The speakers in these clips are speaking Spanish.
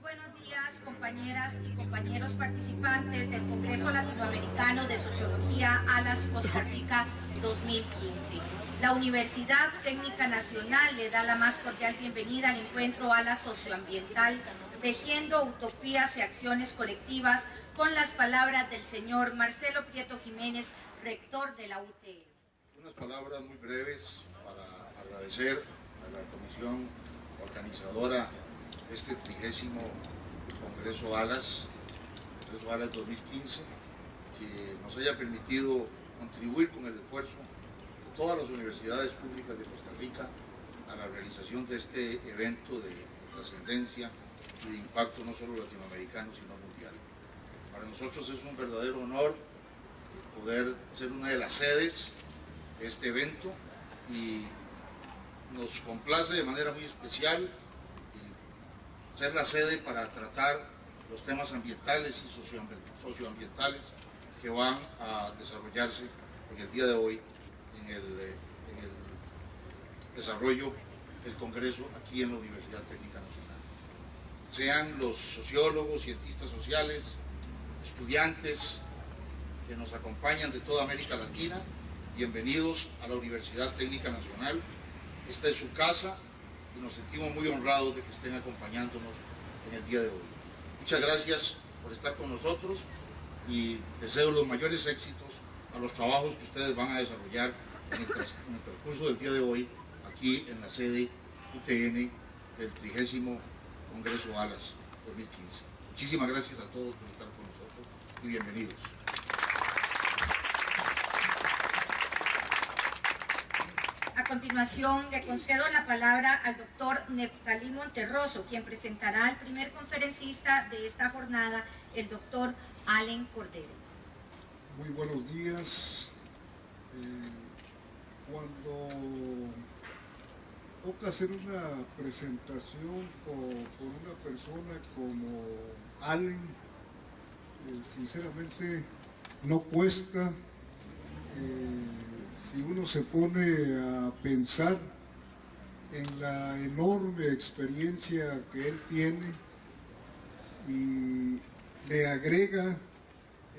buenos días, compañeras y compañeros participantes del Congreso Latinoamericano de Sociología ALAS Costa Rica 2015. La Universidad Técnica Nacional le da la más cordial bienvenida al encuentro ALAS Socioambiental, tejiendo utopías y acciones colectivas, con las palabras del señor Marcelo Prieto Jiménez, rector de la UTE. Unas palabras muy breves para agradecer a la comisión organizadora de este 30º Congreso ALAS 2015, que nos haya permitido contribuir con el esfuerzo de todas las universidades públicas de Costa Rica a la realización de este evento de trascendencia y de impacto no solo latinoamericano sino mundial. Para nosotros es un verdadero honor poder ser una de las sedes de este evento y nos complace de manera muy especial ser la sede para tratar los temas ambientales y socioambientales que van a desarrollarse en el día de hoy en el desarrollo del Congreso aquí en la Universidad Técnica Nacional. Sean los sociólogos, cientistas sociales, estudiantes que nos acompañan de toda América Latina, bienvenidos a la Universidad Técnica Nacional. Esta es su casa y nos sentimos muy honrados de que estén acompañándonos en el día de hoy. Muchas gracias por estar con nosotros y deseo los mayores éxitos a los trabajos que ustedes van a desarrollar en el transcurso del día de hoy aquí en la sede UTN del 30º Congreso ALAS 2015. Muchísimas gracias a todos por estar con nosotros y bienvenidos. A continuación, le concedo la palabra al doctor Neftalí Monterroso, quien presentará al primer conferencista de esta jornada, el doctor Allen Cordero. Muy buenos días. Cuando toca hacer una presentación por una persona como Allen, sinceramente no cuesta. Si uno se pone a pensar en la enorme experiencia que él tiene y le agrega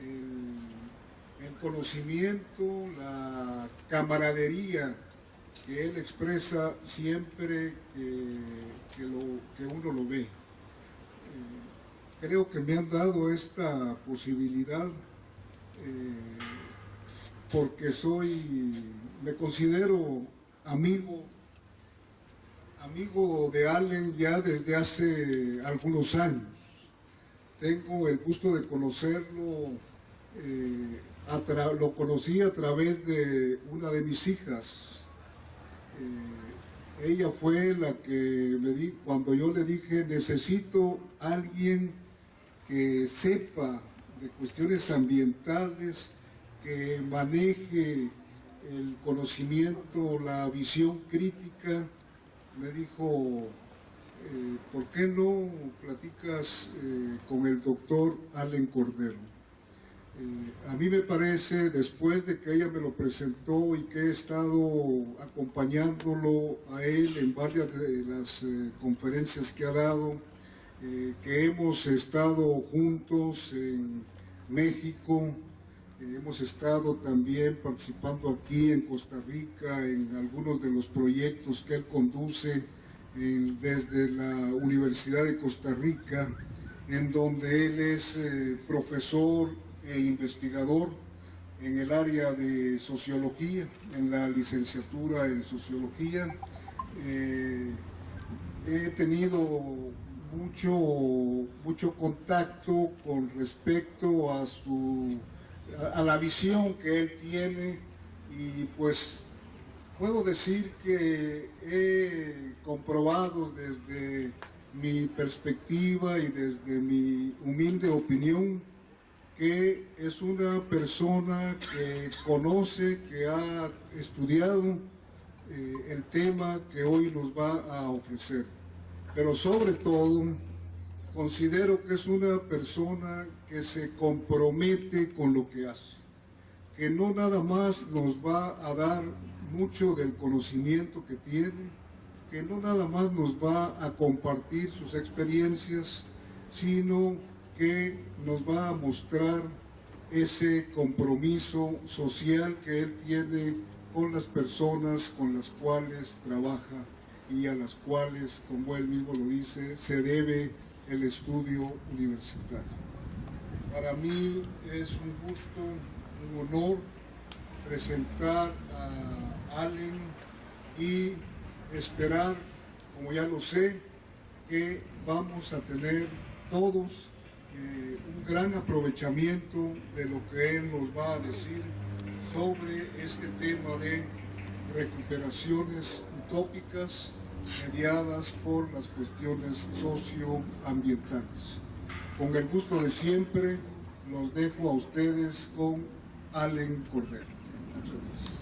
el conocimiento, la camaradería que él expresa siempre que uno lo ve. Creo que me han dado esta posibilidad porque me considero amigo de Allen ya desde hace algunos años. Tengo el gusto de conocerlo, lo conocí a través de una de mis hijas. Ella fue la que cuando yo le dije necesito alguien que sepa de cuestiones ambientales, que maneje el conocimiento, la visión crítica, me dijo, ¿por qué no platicas con el doctor Allen Cordero? A mí me parece, después de que ella me lo presentó y que he estado acompañándolo a él en varias de las conferencias que ha dado, que hemos estado juntos en México, hemos estado también participando aquí en Costa Rica en algunos de los proyectos que él conduce desde la Universidad de Costa Rica, en donde él es profesor e investigador en el área de sociología, en la licenciatura en sociología. He tenido mucho contacto con respecto a la visión que él tiene, y pues puedo decir que he comprobado desde mi perspectiva y desde mi humilde opinión que es una persona que conoce, que ha estudiado el tema que hoy nos va a ofrecer, pero sobre todo considero que es una persona que se compromete con lo que hace, que no nada más nos va a dar mucho del conocimiento que tiene, que no nada más nos va a compartir sus experiencias, sino que nos va a mostrar ese compromiso social que él tiene con las personas con las cuales trabaja y a las cuales, como él mismo lo dice, se debe el estudio universitario. Para mí es un gusto, un honor presentar a Allen y esperar, como ya lo sé, que vamos a tener todos un gran aprovechamiento de lo que él nos va a decir sobre este tema de recuperaciones utópicas mediadas por las cuestiones socioambientales. Con el gusto de siempre, los dejo a ustedes con Allen Cordero. Muchas gracias.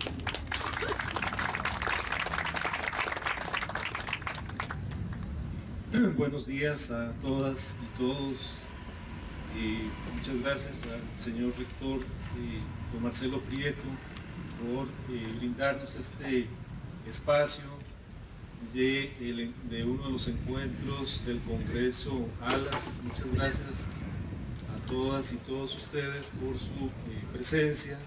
Buenos días a todas y todos. Muchas gracias al señor rector don Marcelo Prieto por brindarnos este espacio de uno de los encuentros del Congreso ALAS. Muchas gracias a todas y todos ustedes por su presencia.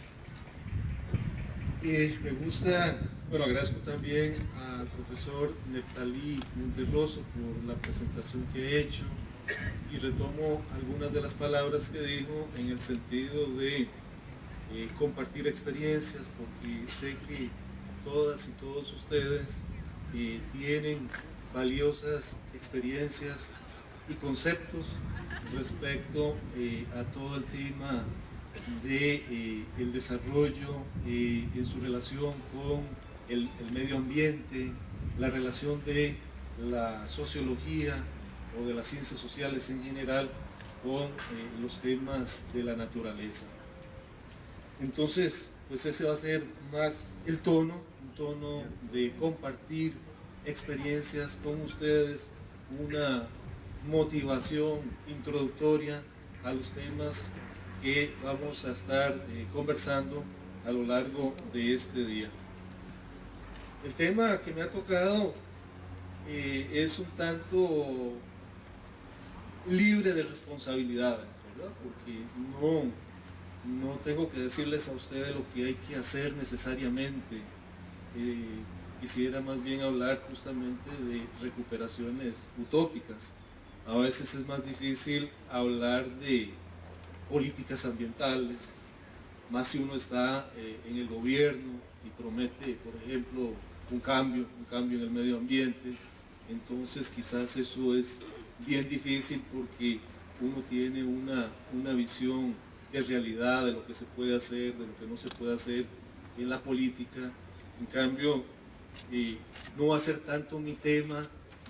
Agradezco también al profesor Neftalí Monterroso por la presentación que ha hecho y retomo algunas de las palabras que dijo en el sentido de compartir experiencias, porque sé que todas y todos ustedes tienen valiosas experiencias y conceptos respecto a todo el tema de el desarrollo en su relación con el medio ambiente, la relación de la sociología o de las ciencias sociales en general con los temas de la naturaleza. Entonces, pues ese va a ser más el tono, un tono de compartir experiencias con ustedes, una motivación introductoria a los temas que vamos a estar conversando a lo largo de este día. El tema que me ha tocado es un tanto libre de responsabilidades, ¿verdad? Porque no tengo que decirles a ustedes lo que hay que hacer necesariamente. Quisiera más bien hablar justamente de recuperaciones utópicas. A veces es más difícil hablar de políticas ambientales, más si uno está en el gobierno y promete, por ejemplo, un cambio en el medio ambiente. Entonces quizás eso es bien difícil porque uno tiene una visión de realidad de lo que se puede hacer, de lo que no se puede hacer en la política. En cambio, no va a ser tanto mi tema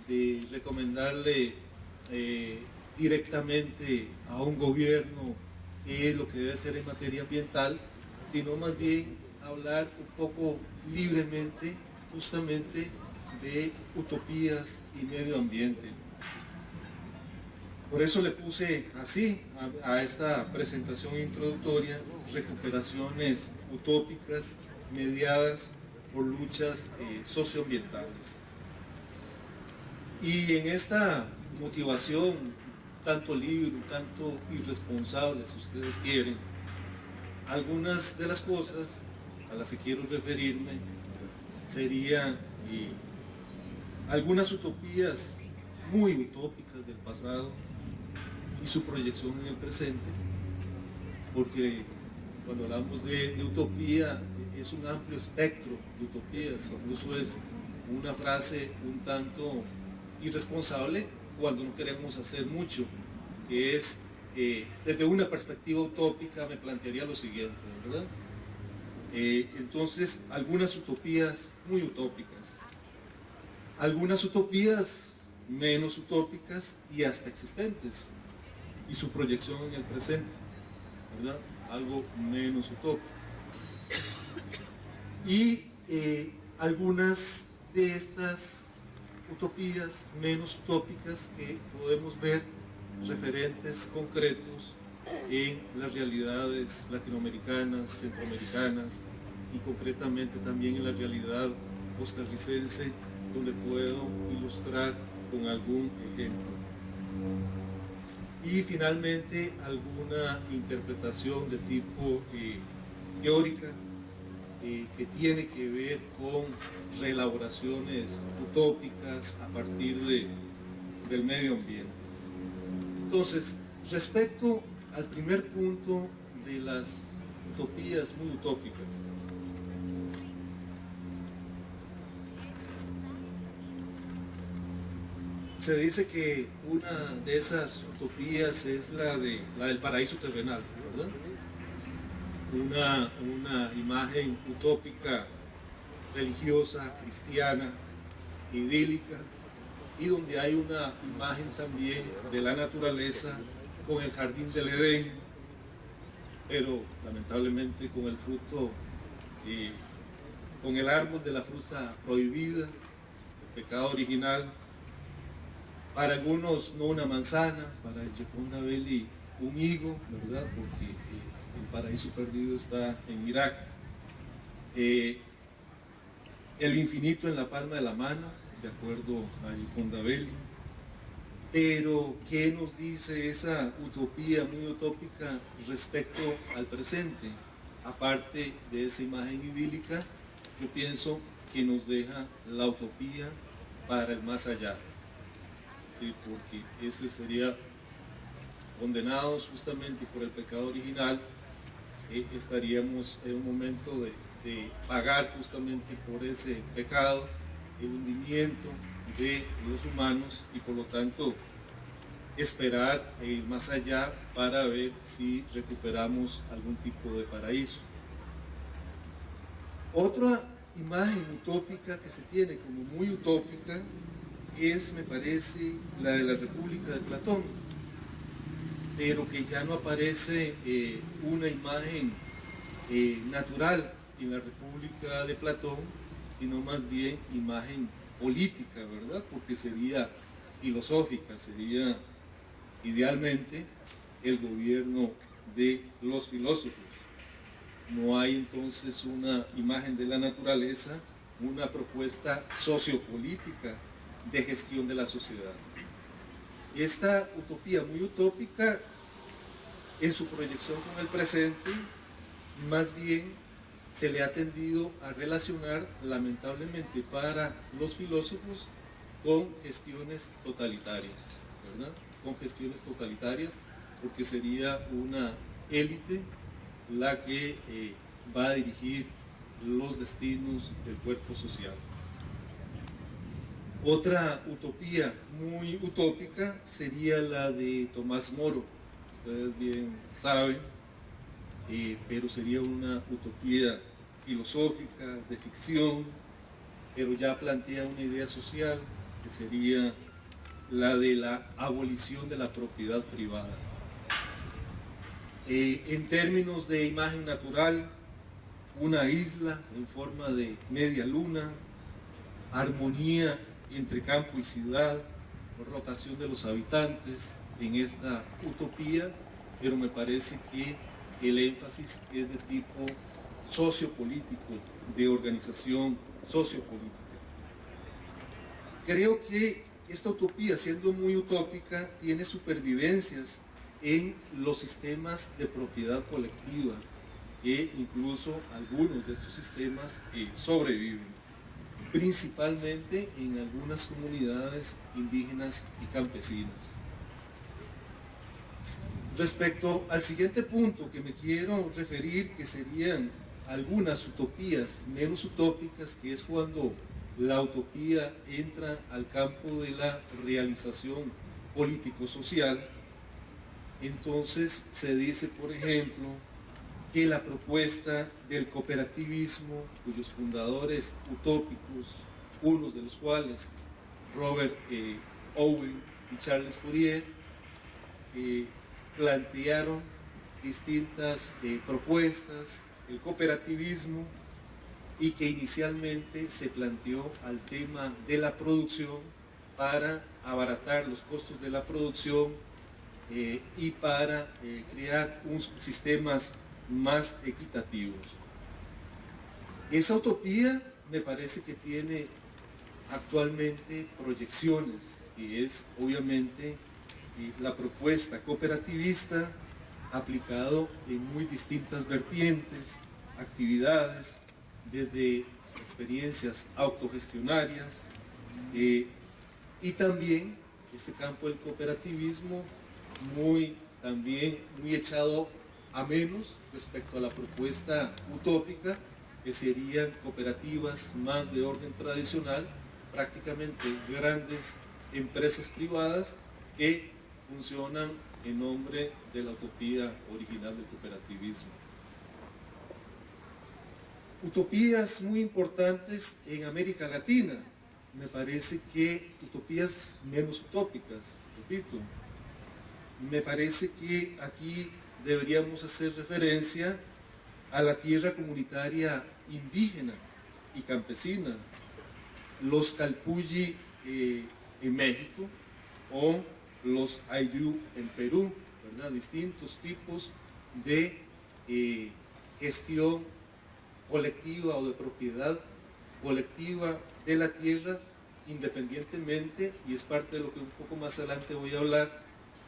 de recomendarle directamente a un gobierno qué es lo que debe hacer en materia ambiental, sino más bien hablar un poco libremente justamente de utopías y medio ambiente. Por eso le puse así a esta presentación introductoria: recuperaciones utópicas mediadas por luchas socioambientales. Y en esta motivación, tanto libre, tanto irresponsable, si ustedes quieren, algunas de las cosas a las que quiero referirme serían algunas utopías muy utópicas del pasado y su proyección en el presente, porque cuando hablamos de utopía es un amplio espectro de utopías. Incluso es una frase un tanto irresponsable cuando no queremos hacer mucho, que es desde una perspectiva utópica me plantearía lo siguiente, ¿verdad? Entonces, algunas utopías muy utópicas, algunas utopías menos utópicas y hasta existentes, y su proyección en el presente, ¿verdad? Algo menos utópico. Y algunas de estas utopías menos utópicas que podemos ver referentes concretos en las realidades latinoamericanas, centroamericanas y concretamente también en la realidad costarricense, donde puedo ilustrar con algún ejemplo. y finalmente alguna interpretación de tipo teórica que tiene que ver con reelaboraciones utópicas a partir del medio ambiente. Entonces, respecto al primer punto de las utopías muy utópicas, se dice que una de esas utopías es la del paraíso terrenal, ¿verdad? Una imagen utópica, religiosa, cristiana, idílica, y donde hay una imagen también de la naturaleza con el jardín del Edén, pero lamentablemente con el fruto, con el árbol de la fruta prohibida, el pecado original. Para algunos no una manzana, para el Gioconda Belli un higo, ¿verdad? Porque el paraíso perdido está en Irak. El infinito en la palma de la mano, de acuerdo a Gioconda Belli. Pero, ¿qué nos dice esa utopía muy utópica respecto al presente? Aparte de esa imagen idílica, yo pienso que nos deja la utopía para el más allá. Sí, porque este sería condenados justamente por el pecado original, estaríamos en un momento de pagar justamente por ese pecado, el hundimiento de los humanos, y por lo tanto esperar ir más allá para ver si recuperamos algún tipo de paraíso. Otra imagen utópica que se tiene como muy utópica es, me parece, la de la República de Platón, pero que ya no aparece una imagen natural en la República de Platón, sino más bien imagen política, ¿verdad? Porque sería filosófica, sería idealmente el gobierno de los filósofos. No hay entonces una imagen de la naturaleza, una propuesta sociopolítica de gestión de la sociedad. Esta utopía muy utópica, en su proyección con el presente, más bien se le ha tendido a relacionar, lamentablemente para los filósofos, con gestiones totalitarias, ¿verdad? Con gestiones totalitarias, porque sería una élite la que va a dirigir los destinos del cuerpo social. Otra utopía muy utópica sería la de Tomás Moro, ustedes bien saben, pero sería una utopía filosófica, de ficción, pero ya plantea una idea social que sería la de la abolición de la propiedad privada. En términos de imagen natural, una isla en forma de media luna, armonía entre campo y ciudad, rotación de los habitantes en esta utopía, pero me parece que el énfasis es de tipo sociopolítico, de organización sociopolítica. Creo que esta utopía, siendo muy utópica, tiene supervivencias en los sistemas de propiedad colectiva, e incluso algunos de estos sistemas sobreviven, principalmente en algunas comunidades indígenas y campesinas. Respecto al siguiente punto que me quiero referir, que serían algunas utopías menos utópicas, que es cuando la utopía entra al campo de la realización político-social. Entonces se dice, por ejemplo, que la propuesta del cooperativismo, cuyos fundadores utópicos, unos de los cuales Robert Owen y Charles Fourier, plantearon distintas propuestas, el cooperativismo, y que inicialmente se planteó al tema de la producción para abaratar los costos de la producción y para crear sistemas más equitativos. Esa utopía me parece que tiene actualmente proyecciones, y es obviamente la propuesta cooperativista aplicado en muy distintas vertientes, actividades, desde experiencias autogestionarias y también este campo del cooperativismo también muy echado a menos respecto a la propuesta utópica, que serían cooperativas más de orden tradicional, prácticamente grandes empresas privadas que funcionan en nombre de la utopía original del cooperativismo. Utopías muy importantes en América Latina, me parece que utopías menos utópicas, repito. Me parece que aquí deberíamos hacer referencia a la tierra comunitaria indígena y campesina, los Calpulli en México o los Ayllu en Perú, ¿verdad? Distintos tipos de gestión colectiva o de propiedad colectiva de la tierra, independientemente, y es parte de lo que un poco más adelante voy a hablar,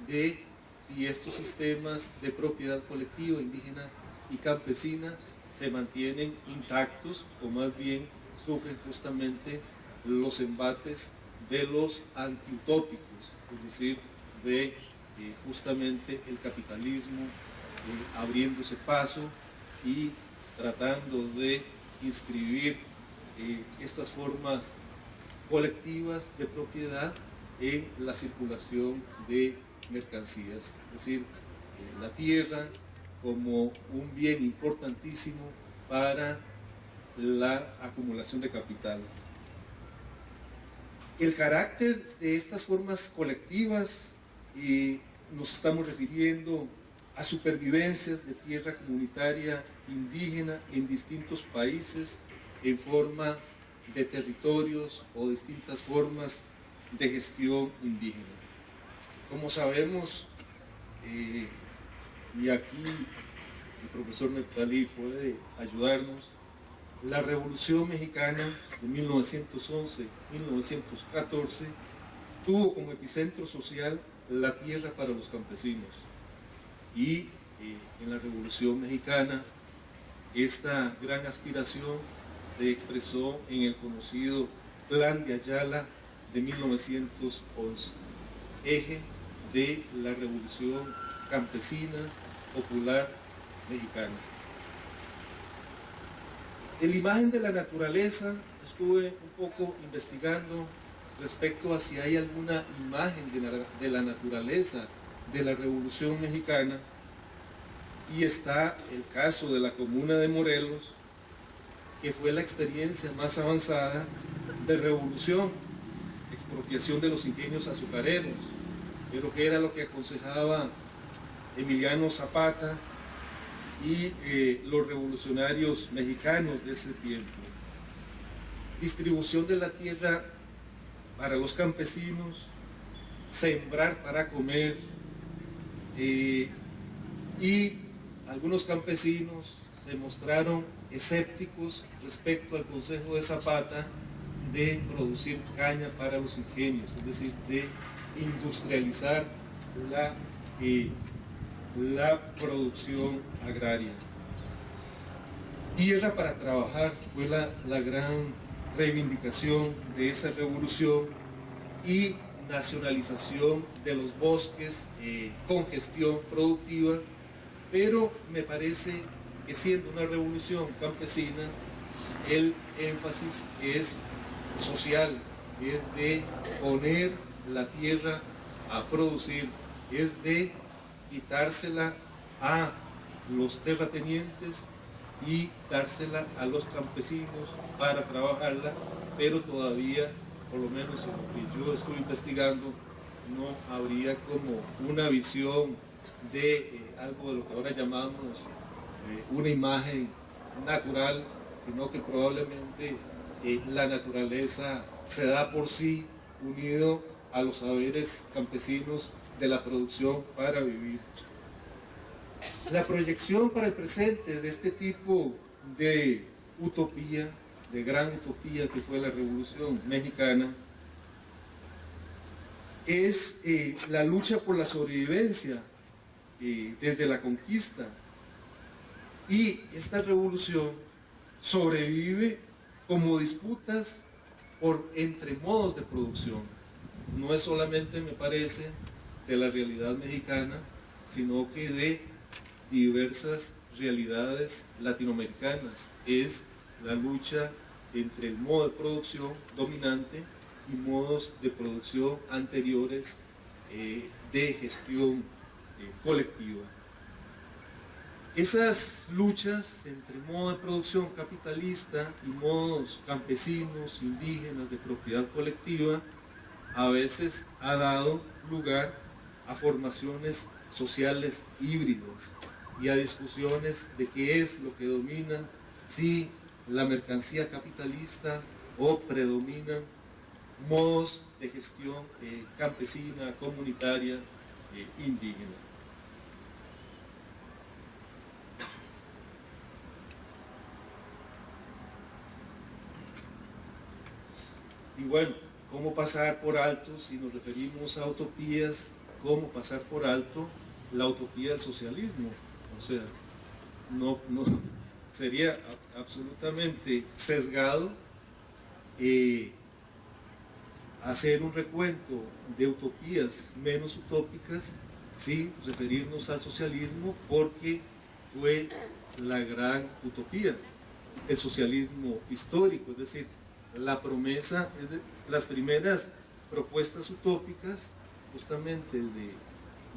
de si estos sistemas de propiedad colectiva indígena y campesina se mantienen intactos o más bien sufren justamente los embates de los antiutópicos, es decir, de justamente el capitalismo abriéndose paso y tratando de inscribir estas formas colectivas de propiedad en la circulación de mercancías, es decir, la tierra como un bien importantísimo para la acumulación de capital. El carácter de estas formas colectivas, nos estamos refiriendo a supervivencias de tierra comunitaria indígena en distintos países en forma de territorios o distintas formas de gestión indígena. Como sabemos, y aquí el profesor Neptalí puede ayudarnos, la Revolución Mexicana de 1911-1914 tuvo como epicentro social la tierra para los campesinos. Y en la Revolución Mexicana esta gran aspiración se expresó en el conocido Plan de Ayala de 1911, eje de la Revolución Campesina Popular Mexicana. En la imagen de la naturaleza, estuve un poco investigando respecto a si hay alguna imagen de la naturaleza de la Revolución Mexicana, y está el caso de la comuna de Morelos, que fue la experiencia más avanzada de revolución, expropiación de los ingenios azucareros, pero que era lo que aconsejaba Emiliano Zapata y los revolucionarios mexicanos de ese tiempo. Distribución de la tierra para los campesinos, sembrar para comer, y algunos campesinos se mostraron escépticos respecto al consejo de Zapata de producir caña para los ingenios, es decir, de industrializar la producción agraria. Tierra para trabajar fue la gran reivindicación de esa revolución, y nacionalización de los bosques con gestión productiva, pero me parece que siendo una revolución campesina, el énfasis es social, es de poner la tierra a producir, es de quitársela a los terratenientes y dársela a los campesinos para trabajarla, pero todavía, por lo menos en lo que yo estoy investigando, no habría como una visión de algo de lo que ahora llamamos una imagen natural, sino que probablemente la naturaleza se da por sí unido a los saberes campesinos de la producción para vivir. La proyección para el presente de este tipo de utopía, de gran utopía que fue la Revolución Mexicana, es la lucha por la sobrevivencia desde la conquista. Y esta revolución sobrevive como disputas entre modos de producción. No es solamente, me parece, de la realidad mexicana, sino que de diversas realidades latinoamericanas. Es la lucha entre el modo de producción dominante y modos de producción anteriores de gestión colectiva. Esas luchas entre modo de producción capitalista y modos campesinos, indígenas, de propiedad colectiva, a veces ha dado lugar a formaciones sociales híbridas y a discusiones de qué es lo que domina, si la mercancía capitalista o predominan modos de gestión campesina, comunitaria, indígena. Y bueno, ¿cómo pasar por alto, si nos referimos a utopías, cómo pasar por alto la utopía del socialismo? O sea, no sería absolutamente sesgado hacer un recuento de utopías menos utópicas sin referirnos al socialismo, porque fue la gran utopía, el socialismo histórico, es decir, la promesa, las primeras propuestas utópicas justamente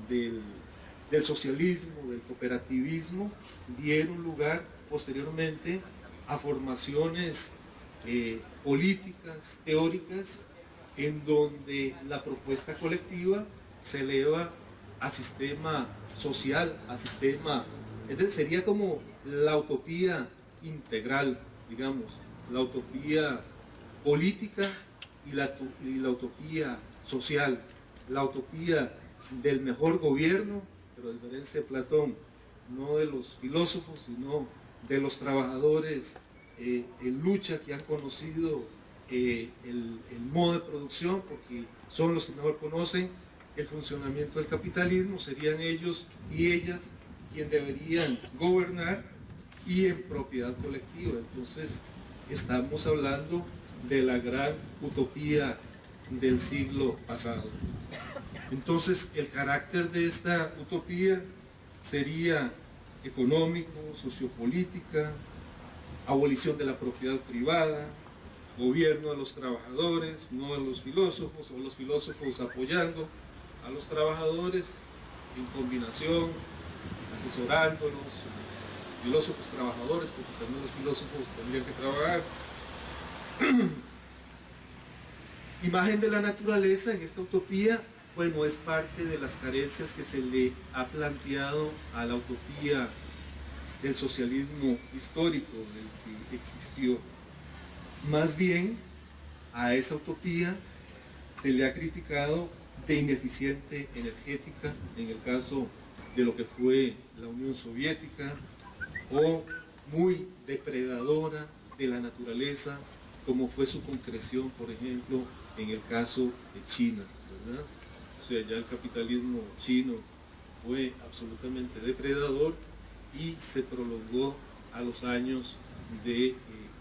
del socialismo, del cooperativismo, dieron lugar posteriormente a formaciones políticas, teóricas, en donde la propuesta colectiva se eleva a sistema social, a sistema, es decir, sería como la utopía integral, digamos, la utopía política y la utopía social, la utopía del mejor gobierno, pero a diferencia de Platón, no de los filósofos, sino de los trabajadores en lucha que han conocido el modo de producción, porque son los que mejor conocen el funcionamiento del capitalismo, serían ellos y ellas quienes deberían gobernar y en propiedad colectiva. Entonces estamos hablando de la gran utopía del siglo pasado. Entonces el carácter de esta utopía sería económico, sociopolítica, abolición de la propiedad privada, gobierno de los trabajadores, no de los filósofos, o los filósofos apoyando a los trabajadores en combinación, asesorándolos, filósofos trabajadores, porque también los filósofos tendrían que trabajar. Imagen de la naturaleza en esta utopía, bueno, es parte de las carencias que se le ha planteado a la utopía del socialismo histórico, del que existió. Más bien, a esa utopía se le ha criticado de ineficiente energética, en el caso de lo que fue la Unión Soviética, o muy depredadora de la naturaleza, como fue su concreción, por ejemplo, en el caso de China, ¿verdad? O sea, ya el capitalismo chino fue absolutamente depredador y se prolongó a los años de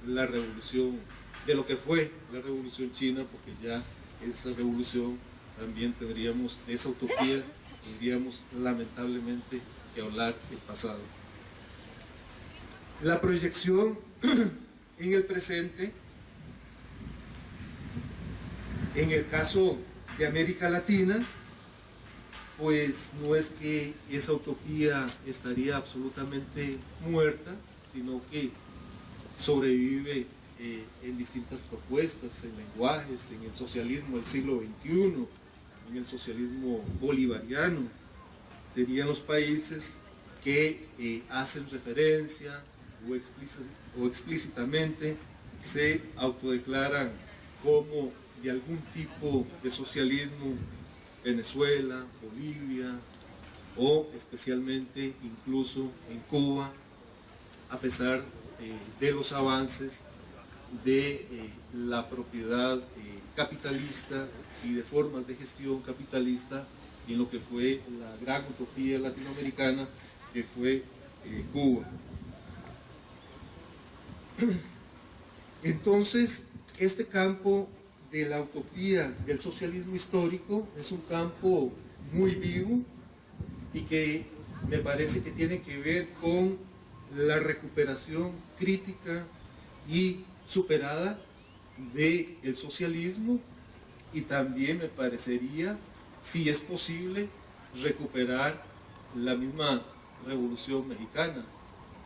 la revolución, de lo que fue la revolución china, porque ya esa revolución también tendríamos, de esa utopía, tendríamos lamentablemente que hablar del pasado. La proyección en el presente, en el caso de América Latina, pues no es que esa utopía estaría absolutamente muerta, sino que sobrevive en distintas propuestas, en lenguajes, en el socialismo del siglo XXI, en el socialismo bolivariano. Serían los países que hacen referencia o explícitamente se autodeclaran como de algún tipo de socialismo, Venezuela, Bolivia o especialmente incluso en Cuba, a pesar de los avances de la propiedad capitalista y de formas de gestión capitalista en lo que fue la gran utopía latinoamericana que fue Cuba. Entonces, este campo de la utopía del socialismo histórico es un campo muy vivo y que me parece que tiene que ver con la recuperación crítica y superada del socialismo, y también me parecería, si es posible, recuperar la misma Revolución Mexicana,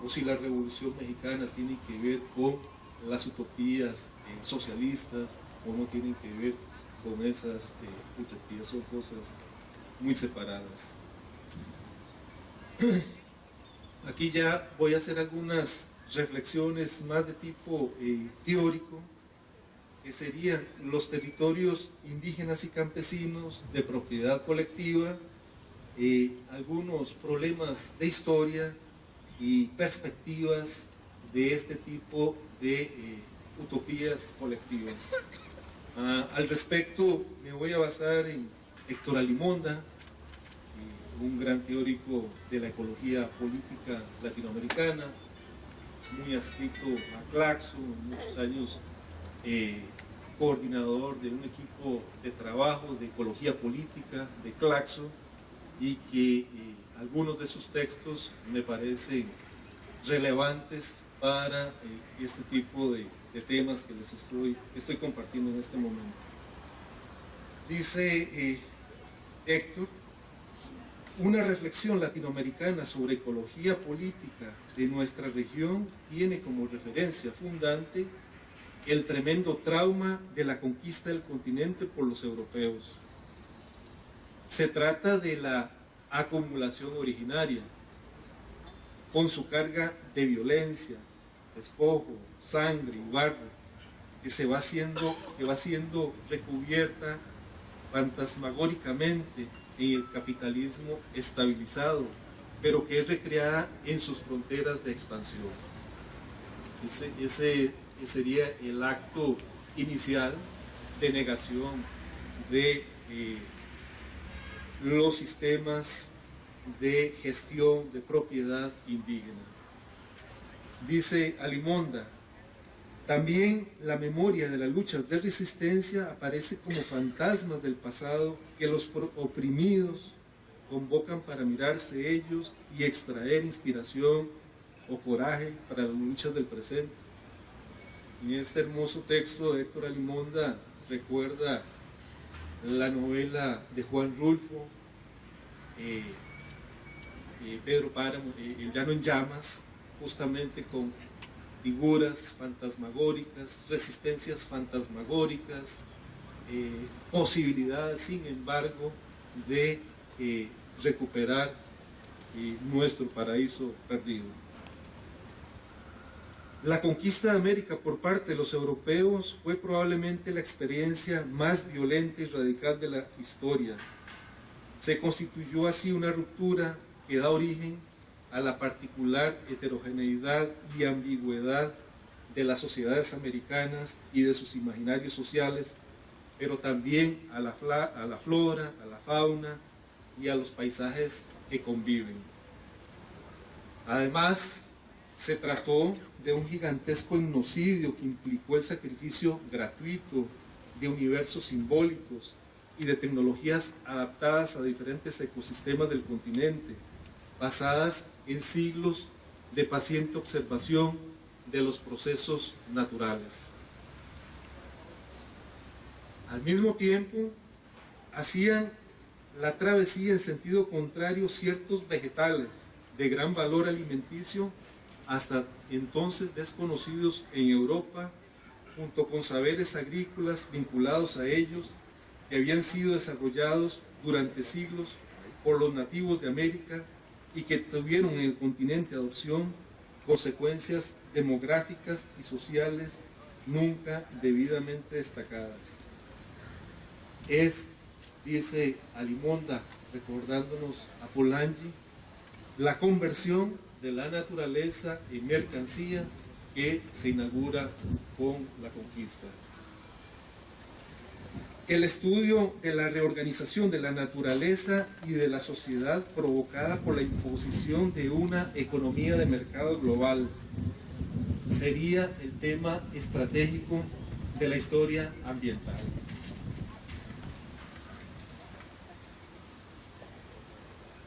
o si la Revolución Mexicana tiene que ver con las utopías socialistas o no tienen que ver con esas utopías, son cosas muy separadas. Aquí ya voy a hacer algunas reflexiones más de tipo teórico, que serían los territorios indígenas y campesinos de propiedad colectiva, algunos problemas de historia y perspectivas de este tipo de utopías colectivas. Al respecto me voy a basar en Héctor Alimonda, un gran teórico de la ecología política latinoamericana, muy adscrito a Claxo, muchos años coordinador de un equipo de trabajo de ecología política de Claxo, y que algunos de sus textos me parecen relevantes para este tipo de temas que les estoy compartiendo en este momento. Dice Héctor: una reflexión latinoamericana sobre ecología política de nuestra región tiene como referencia fundante el tremendo trauma de la conquista del continente por los europeos. Se trata de la acumulación originaria, con su carga de violencia, despojo, sangre y barro, que va siendo recubierta fantasmagóricamente en el capitalismo estabilizado, pero que es recreada en sus fronteras de expansión. Ese sería el acto inicial de negación de los sistemas de gestión de propiedad indígena. Dice Alimonda: también la memoria de las luchas de resistencia aparece como fantasmas del pasado que los oprimidos convocan para mirarse ellos y extraer inspiración o coraje para las luchas del presente. En este hermoso texto de Héctor Alimonda recuerda la novela de Juan Rulfo, Pedro Páramo, El llano en llamas, justamente con figuras fantasmagóricas, resistencias fantasmagóricas, posibilidades, sin embargo, de recuperar nuestro paraíso perdido. La conquista de América por parte de los europeos fue probablemente la experiencia más violenta y radical de la historia. Se constituyó así una ruptura que da origen a la particular heterogeneidad y ambigüedad de las sociedades americanas y de sus imaginarios sociales, pero también a la flora, a la fauna y a los paisajes que conviven. Además, se trató de un gigantesco etnocidio que implicó el sacrificio gratuito de universos simbólicos y de tecnologías adaptadas a diferentes ecosistemas del continente, basadas en siglos de paciente observación de los procesos naturales. Al mismo tiempo, hacían la travesía en sentido contrario ciertos vegetales de gran valor alimenticio, hasta entonces desconocidos en Europa, junto con saberes agrícolas vinculados a ellos, que habían sido desarrollados durante siglos por los nativos de América y que tuvieron en el continente adopción consecuencias demográficas y sociales nunca debidamente destacadas. Es, dice Alimonda, recordándonos a Polanyi, la conversión de la naturaleza en mercancía que se inaugura con la conquista. El estudio de la reorganización de la naturaleza y de la sociedad provocada por la imposición de una economía de mercado global sería el tema estratégico de la historia ambiental.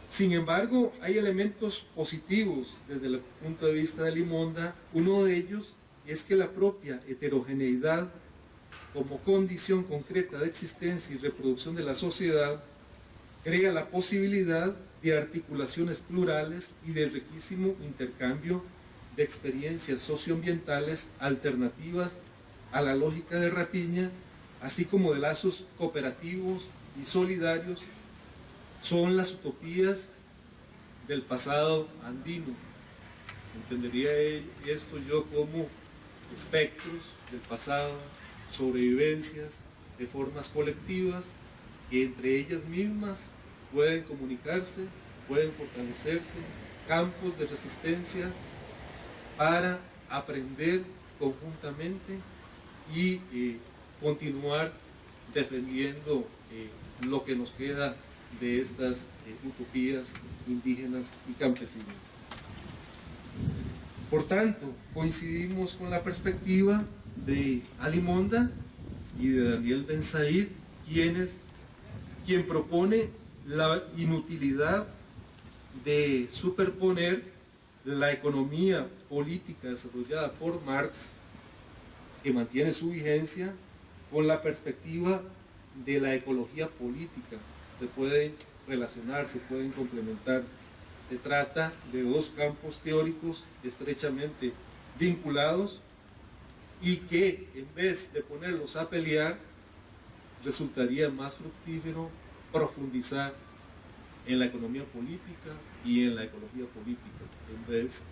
Sin embargo, hay elementos positivos desde el punto de vista de Limonda. Uno de ellos es que la propia heterogeneidad como condición concreta de existencia y reproducción de la sociedad crea la posibilidad de articulaciones plurales y del riquísimo intercambio de experiencias socioambientales alternativas a la lógica de rapiña, así como de lazos cooperativos y solidarios. Son las utopías del pasado andino. Entendería esto yo como espectros del pasado, sobrevivencias de formas colectivas que entre ellas mismas pueden comunicarse, pueden fortalecerse, campos de resistencia para aprender conjuntamente y continuar defendiendo lo que nos queda de estas utopías indígenas y campesinas. Por tanto, coincidimos con la perspectiva de Alimonda y de Daniel Ben Said, quien propone la inutilidad de superponer la economía política desarrollada por Marx, que mantiene su vigencia, con la perspectiva de la ecología política. Se pueden relacionar, se pueden complementar. Se trata de dos campos teóricos estrechamente vinculados y que en vez de ponerlos a pelear, resultaría más fructífero profundizar en la economía política y en la ecología política, en vez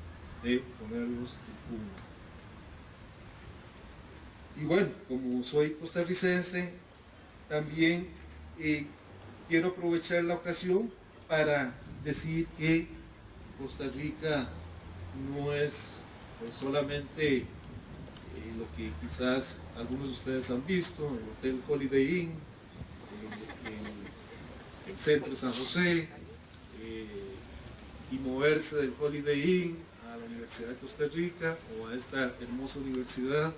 de ponerlos en pugna. Y bueno, como soy costarricense, también quiero aprovechar la ocasión para decir que Costa Rica no es solamente lo que quizás algunos de ustedes han visto, el Hotel Holiday Inn, el centro de San José, y moverse del Holiday Inn a la Universidad de Costa Rica o a esta hermosa universidad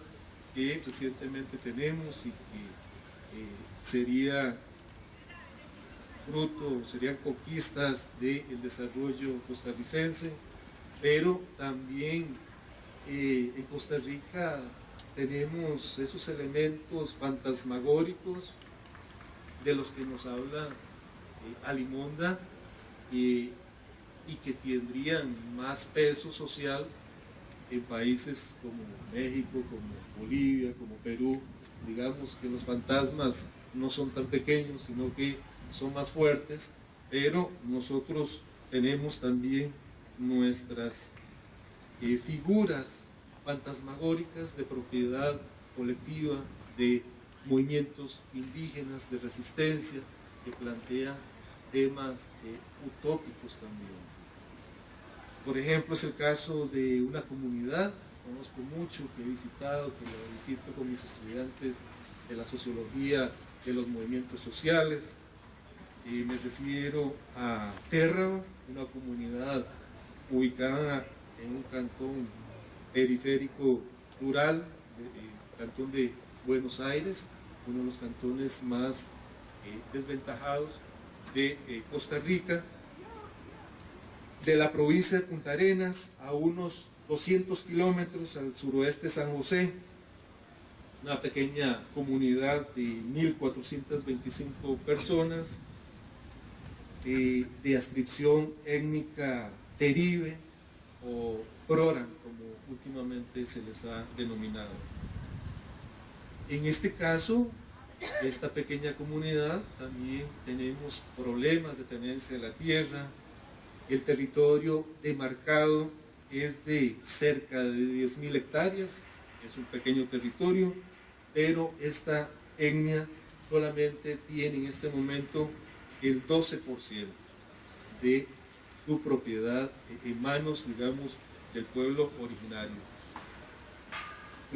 que recientemente tenemos y que sería fruto, serían conquistas del desarrollo costarricense, pero también en Costa Rica tenemos esos elementos fantasmagóricos de los que nos habla Alimonda y que tendrían más peso social en países como México, como Bolivia, como Perú. Digamos que los fantasmas no son tan pequeños, sino que son más fuertes, pero nosotros tenemos también nuestras figuras fantasmagóricas de propiedad colectiva, de movimientos indígenas, de resistencia, que plantean temas utópicos también. Por ejemplo, es el caso de una comunidad, conozco mucho, que he visitado, que la visito con mis estudiantes de la sociología de los movimientos sociales. Me refiero a Térraba, una comunidad ubicada en un cantón periférico rural, el cantón de Buenos Aires, uno de los cantones más desventajados de Costa Rica, de la provincia de Punta Arenas, a unos 200 kilómetros al suroeste de San José, una pequeña comunidad de 1.425 personas, de adscripción étnica teribe o proran, como últimamente se les ha denominado. En este caso, esta pequeña comunidad también tenemos problemas de tenencia de la tierra. El territorio demarcado es de cerca de 10.000 hectáreas, es un pequeño territorio, pero esta etnia solamente tiene en este momento el 12% de su propiedad en manos, digamos, del pueblo originario.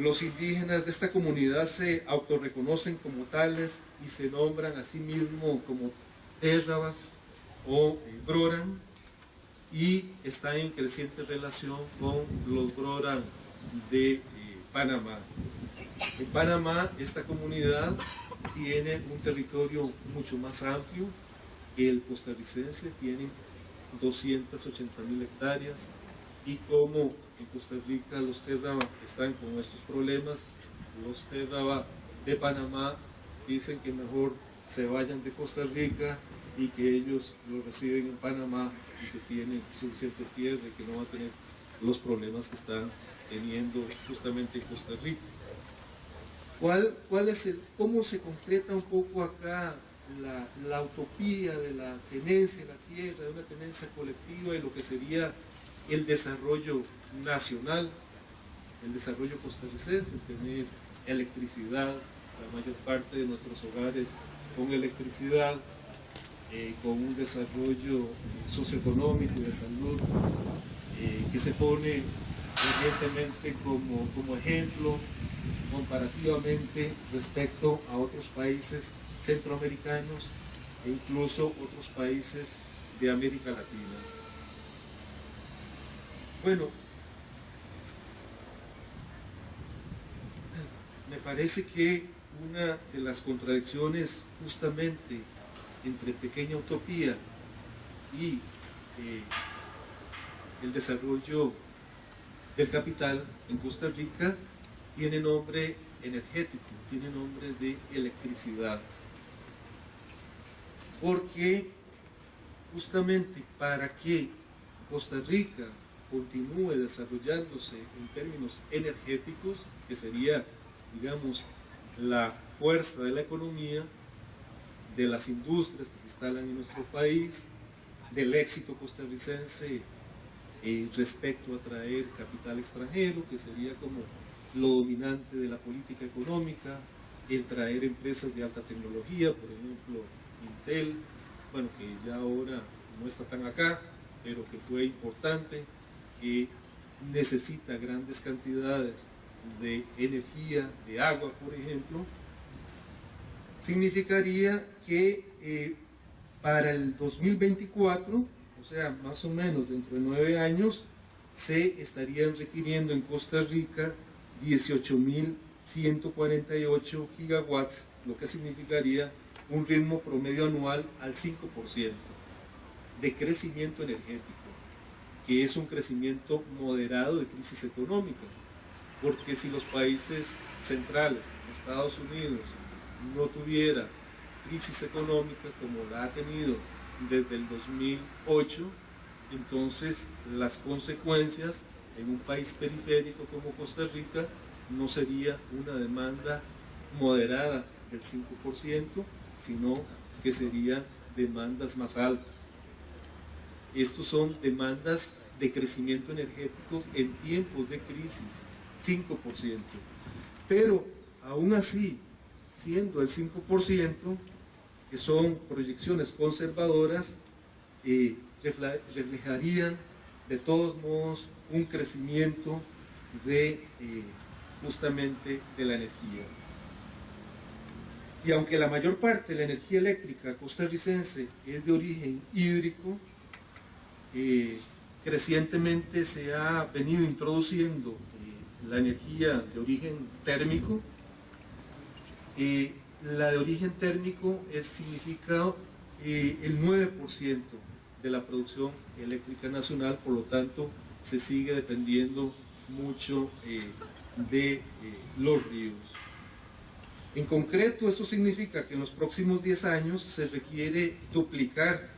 Los indígenas de esta comunidad se autorreconocen como tales y se nombran a sí mismos como térrabas o broran, y están en creciente relación con los broran de Panamá. En Panamá esta comunidad tiene un territorio mucho más amplio que el costarricense, tiene 280.000 hectáreas, y como en Costa Rica los térraba están con estos problemas, los térraba de Panamá dicen que mejor se vayan de Costa Rica y que ellos lo reciben en Panamá y que tienen suficiente tierra y que no van a tener los problemas que están teniendo justamente en Costa Rica. ¿Cómo se concreta un poco acá la utopía de la tenencia de la tierra, de una tenencia colectiva, y lo que sería el desarrollo nacional, el desarrollo costarricense, tener electricidad, la mayor parte de nuestros hogares con electricidad, con un desarrollo socioeconómico y de salud que se pone evidentemente como ejemplo comparativamente respecto a otros países centroamericanos e incluso otros países de América Latina. Bueno, me parece que una de las contradicciones justamente entre pequeña utopía y el desarrollo del capital en Costa Rica tiene nombre energético, tiene nombre de electricidad, porque justamente para que Costa Rica continúe desarrollándose en términos energéticos, que sería, digamos, la fuerza de la economía, de las industrias que se instalan en nuestro país, del éxito costarricense respecto a atraer capital extranjero, que sería como lo dominante de la política económica, el traer empresas de alta tecnología, por ejemplo Intel, bueno, que ya ahora no está tan acá, pero que fue importante, que necesita grandes cantidades de energía, de agua, por ejemplo, significaría que para el 2024, o sea, más o menos dentro de 9 años, se estarían requiriendo en Costa Rica 18.148 gigawatts, lo que significaría un ritmo promedio anual al 5% de crecimiento energético, que es un crecimiento moderado de crisis económica, porque si los países centrales, Estados Unidos, no tuviera crisis económica como la ha tenido desde el 2008, entonces las consecuencias en un país periférico como Costa Rica no sería una demanda moderada del 5%, sino que serían demandas más altas. Estos son demandas de crecimiento energético en tiempos de crisis, 5%. Pero aún así, siendo el 5%, que son proyecciones conservadoras, reflejarían de todos modos un crecimiento de justamente de la energía. Y aunque la mayor parte de la energía eléctrica costarricense es de origen hídrico, crecientemente se ha venido introduciendo la energía de origen térmico. La de origen térmico significa el 9% de la producción eléctrica nacional, por lo tanto se sigue dependiendo mucho de los ríos. En concreto, esto significa que en los próximos 10 años se requiere duplicar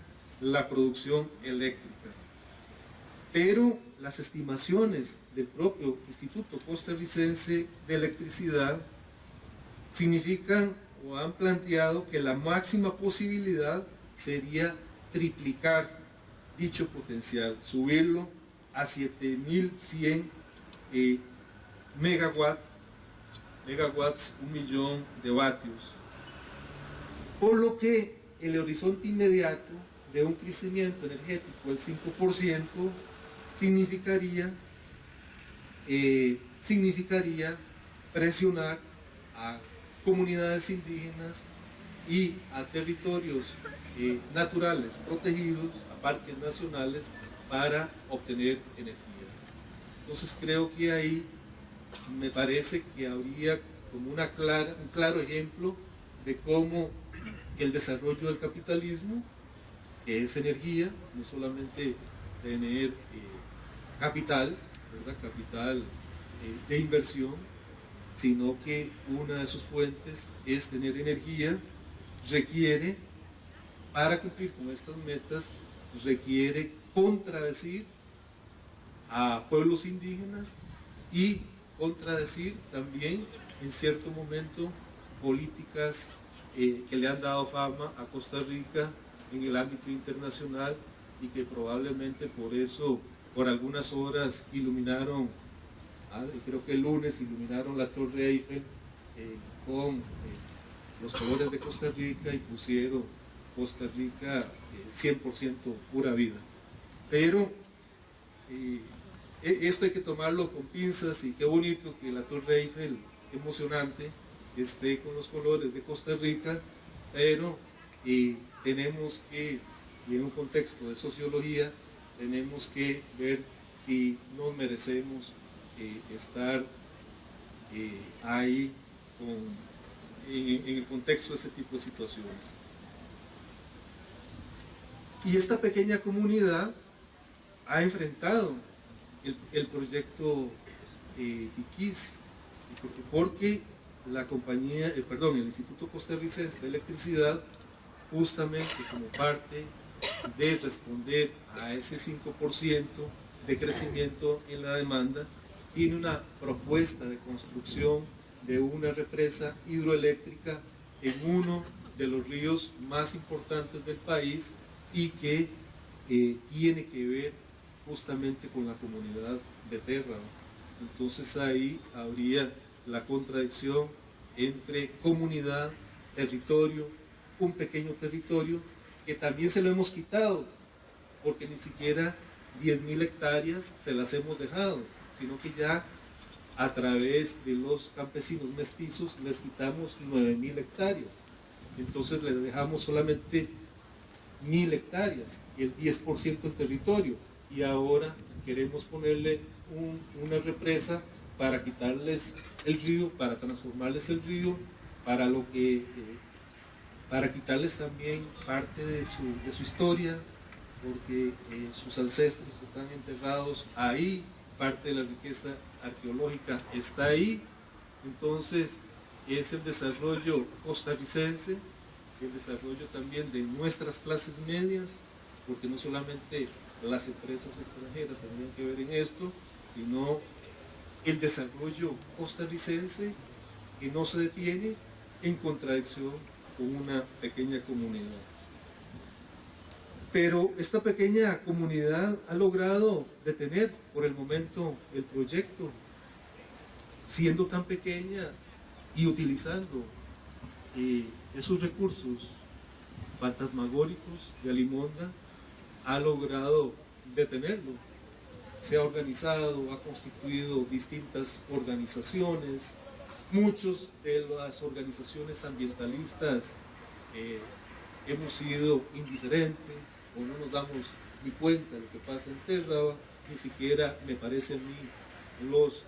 la producción eléctrica. Pero las estimaciones del propio Instituto Costarricense de Electricidad significan o han planteado que la máxima posibilidad sería triplicar dicho potencial, subirlo a 7.100 megawatts, 1.000.000 de vatios. Por lo que el horizonte inmediato de un crecimiento energético del 5% significaría presionar a comunidades indígenas y a territorios naturales protegidos, a parques nacionales, para obtener energía. Entonces creo que ahí me parece que habría como un claro ejemplo de cómo el desarrollo del capitalismo, que es energía, no solamente tener capital, ¿verdad? Capital de inversión, sino que una de sus fuentes es tener energía, requiere, para cumplir con estas metas, requiere contradecir a pueblos indígenas y contradecir también en cierto momento políticas que le han dado fama a Costa Rica en el ámbito internacional y que probablemente por eso, por algunas horas iluminaron, creo que el lunes iluminaron la Torre Eiffel con los colores de Costa Rica y pusieron Costa Rica 100% pura vida. Pero esto hay que tomarlo con pinzas, y qué bonito que la Torre Eiffel, emocionante, esté con los colores de Costa Rica, pero tenemos que, y en un contexto de sociología, tenemos que ver si nos merecemos estar ahí en el contexto de ese tipo de situaciones. Y esta pequeña comunidad ha enfrentado el proyecto Tiquís, porque la compañía, el Instituto Costarricense de Electricidad, justamente como parte de responder a ese 5% de crecimiento en la demanda, tiene una propuesta de construcción de una represa hidroeléctrica en uno de los ríos más importantes del país y que tiene que ver justamente con la comunidad de Terra. Entonces ahí habría la contradicción entre comunidad, territorio, un pequeño territorio que también se lo hemos quitado, porque ni siquiera 10.000 hectáreas se las hemos dejado, sino que ya a través de los campesinos mestizos les quitamos 9.000 hectáreas. Entonces les dejamos solamente 1.000 hectáreas y el 10% del territorio. Y ahora queremos ponerle una represa para quitarles el río, para transformarles el río, para quitarles también parte de su historia, porque sus ancestros están enterrados ahí, parte de la riqueza arqueológica está ahí. Entonces es el desarrollo costarricense, el desarrollo también de nuestras clases medias, porque no solamente las empresas extranjeras tendrían que ver en esto, sino el desarrollo costarricense que no se detiene en contradicción con una pequeña comunidad. Pero esta pequeña comunidad ha logrado detener por el momento el proyecto, siendo tan pequeña y utilizando esos recursos fantasmagóricos de Alimonda, ha logrado detenerlo. Se ha organizado, ha constituido distintas organizaciones. Muchos de las organizaciones ambientalistas hemos sido indiferentes o no nos damos ni cuenta de lo que pasa en Terra, ni siquiera, me parece a mí, los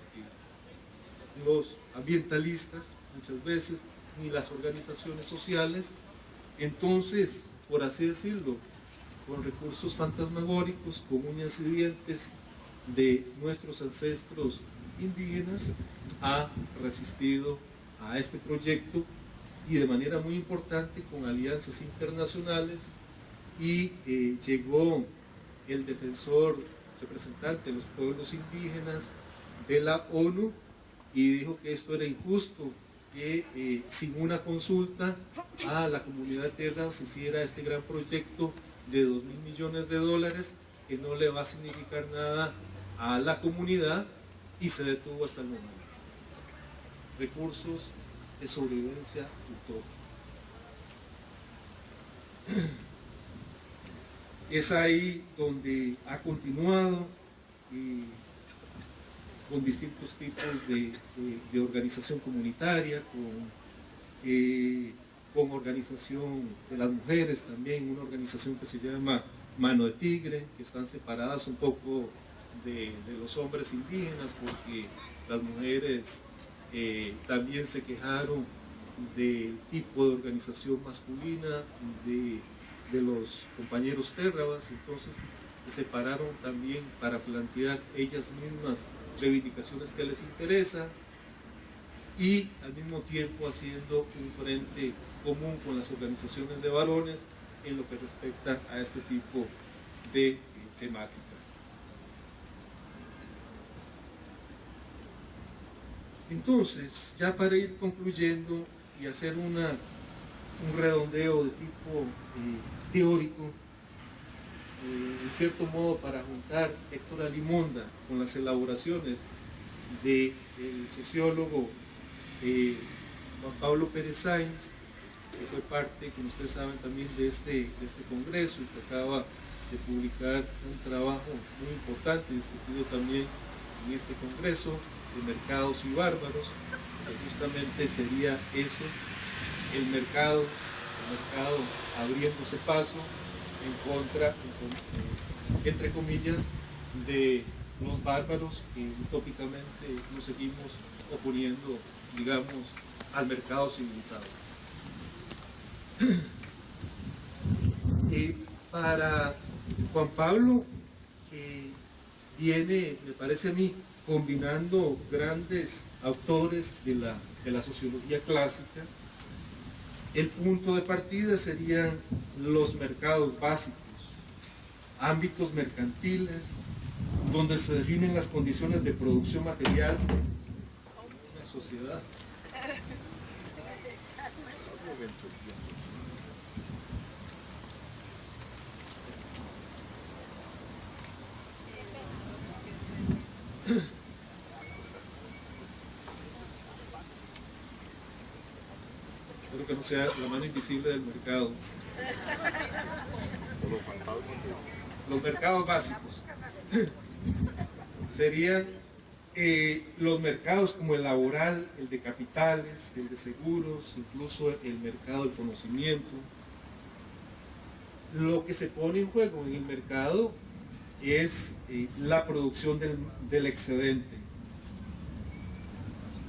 ambientalistas muchas veces, ni las organizaciones sociales. Entonces, por así decirlo, con recursos fantasmagóricos, con uñas y dientes de nuestros ancestros indígenas, ha resistido a este proyecto, y de manera muy importante con alianzas internacionales, y llegó el defensor representante de los pueblos indígenas de la ONU y dijo que esto era injusto, que sin una consulta a la comunidad de Terra se hiciera este gran proyecto de 2.000 millones de dólares, que no le va a significar nada a la comunidad, y se detuvo hasta el momento. Recursos de sobrevivencia utópica. Es ahí donde ha continuado, y con distintos tipos de organización comunitaria, con organización de las mujeres también, una organización que se llama Mano de Tigre, que están separadas un poco de los hombres indígenas, porque las mujeres también se quejaron del tipo de organización masculina de los compañeros térrabas, entonces se separaron también para plantear ellas mismas reivindicaciones que les interesan y al mismo tiempo haciendo un frente común con las organizaciones de varones en lo que respecta a este tipo de temática. Entonces, ya para ir concluyendo y hacer un redondeo de tipo teórico, en cierto modo para juntar Héctor Alimonda con las elaboraciones del sociólogo Juan Pablo Pérez Sáenz, que fue parte, como ustedes saben, también de este congreso y que acaba de publicar un trabajo muy importante, discutido también en este congreso, de Mercados y Bárbaros, que justamente sería eso, el mercado abriéndose paso en contra, entre comillas, de los bárbaros que utópicamente nos seguimos oponiendo, digamos, al mercado civilizado. Para Juan Pablo, que viene, me parece a mí, combinando grandes autores de la sociología clásica, el punto de partida serían los mercados básicos, ámbitos mercantiles, donde se definen las condiciones de producción material de una sociedad. Espero que no sea la mano invisible del mercado. Los mercados básicos serían los mercados como el laboral, el de capitales, el de seguros, incluso el mercado del conocimiento. Lo que se pone en juego en el mercado es la producción del excedente.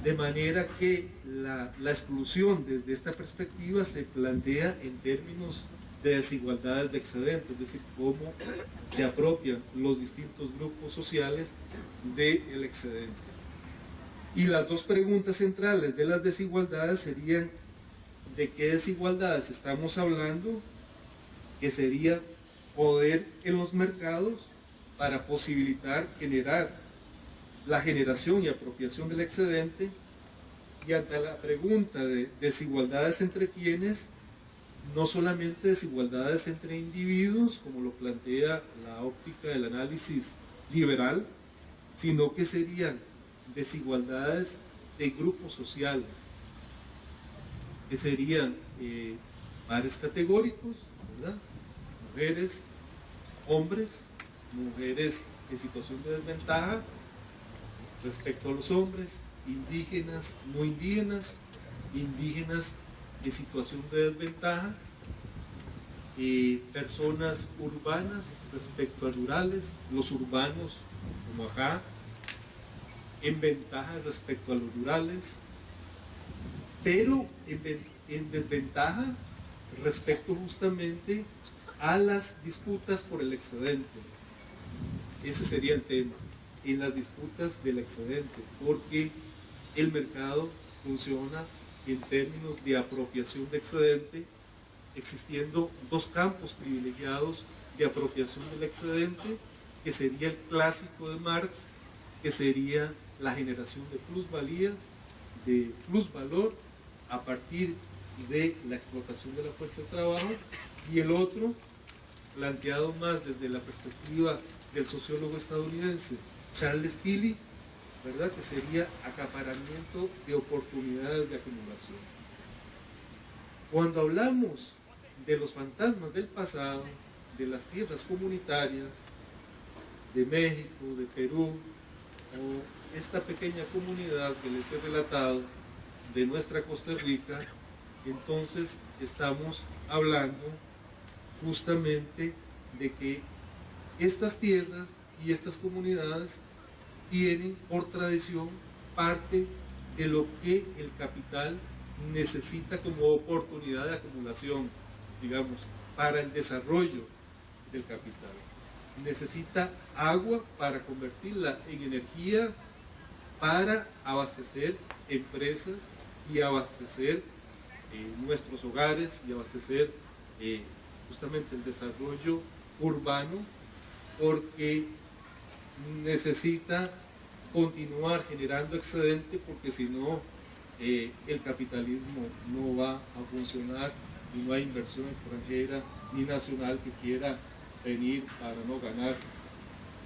De manera que la exclusión desde esta perspectiva se plantea en términos de desigualdades de excedente, es decir, cómo se apropian los distintos grupos sociales del excedente. Y las dos preguntas centrales de las desigualdades serían: ¿de qué desigualdades estamos hablando? Que sería poder en los mercados para posibilitar generar la generación y apropiación del excedente, y ante la pregunta de desigualdades entre quienes, no solamente desigualdades entre individuos, como lo plantea la óptica del análisis liberal, sino que serían desigualdades de grupos sociales, que serían pares categóricos, ¿verdad? Mujeres, hombres, mujeres en situación de desventaja respecto a los hombres, indígenas, no indígenas, indígenas en situación de desventaja, personas urbanas respecto a rurales, los urbanos como acá, en ventaja respecto a los rurales, pero en desventaja respecto justamente a las disputas por el excedente. Ese sería el tema, en las disputas del excedente, porque el mercado funciona en términos de apropiación de excedente, existiendo dos campos privilegiados de apropiación del excedente, que sería el clásico de Marx, que sería la generación de plusvalía, de plusvalor a partir de la explotación de la fuerza de trabajo, y el otro, planteado más desde la perspectiva del sociólogo estadounidense Charles Tilly, ¿verdad?, que sería acaparamiento de oportunidades de acumulación. Cuando hablamos de los fantasmas del pasado, de las tierras comunitarias, de México, de Perú, o esta pequeña comunidad que les he relatado de nuestra Costa Rica, entonces estamos hablando justamente de que estas tierras y estas comunidades tienen por tradición parte de lo que el capital necesita como oportunidad de acumulación, digamos, para el desarrollo del capital. Necesita agua para convertirla en energía, para abastecer empresas y abastecer nuestros hogares y abastecer justamente el desarrollo urbano, porque necesita continuar generando excedente, porque si no el capitalismo no va a funcionar y no hay inversión extranjera ni nacional que quiera venir para no ganar.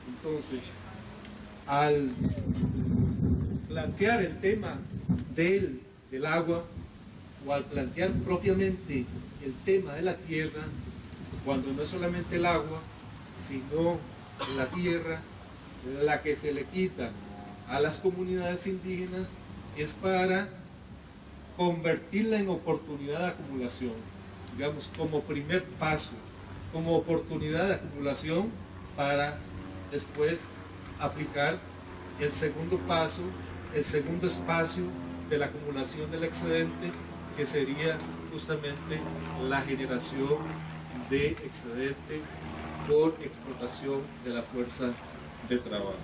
Entonces, al plantear el tema del agua, o al plantear propiamente el tema de la tierra, cuando no es solamente el agua, sino la tierra, la que se le quita a las comunidades indígenas, es para convertirla en oportunidad de acumulación, digamos, como primer paso, como oportunidad de acumulación para después aplicar el segundo paso, el segundo espacio de la acumulación del excedente, que sería justamente la generación de excedente por explotación de la fuerza de trabajo.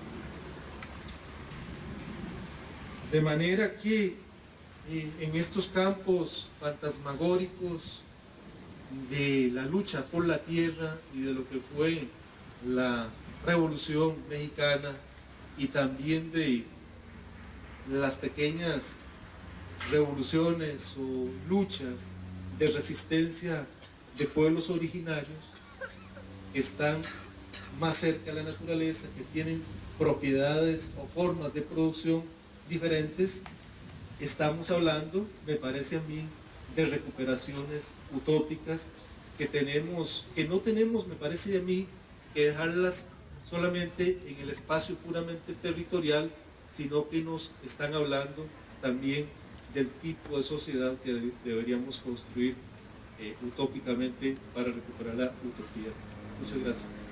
De manera que en estos campos fantasmagóricos de la lucha por la tierra y de lo que fue la Revolución Mexicana, y también de las pequeñas revoluciones o luchas de resistencia de pueblos originarios que están más cerca de la naturaleza, que tienen propiedades o formas de producción diferentes, estamos hablando, me parece a mí, de recuperaciones utópicas que no tenemos, me parece a mí, que dejarlas solamente en el espacio puramente territorial, sino que nos están hablando también del tipo de sociedad que deberíamos construir utópicamente para recuperar la utopía. Muchas gracias.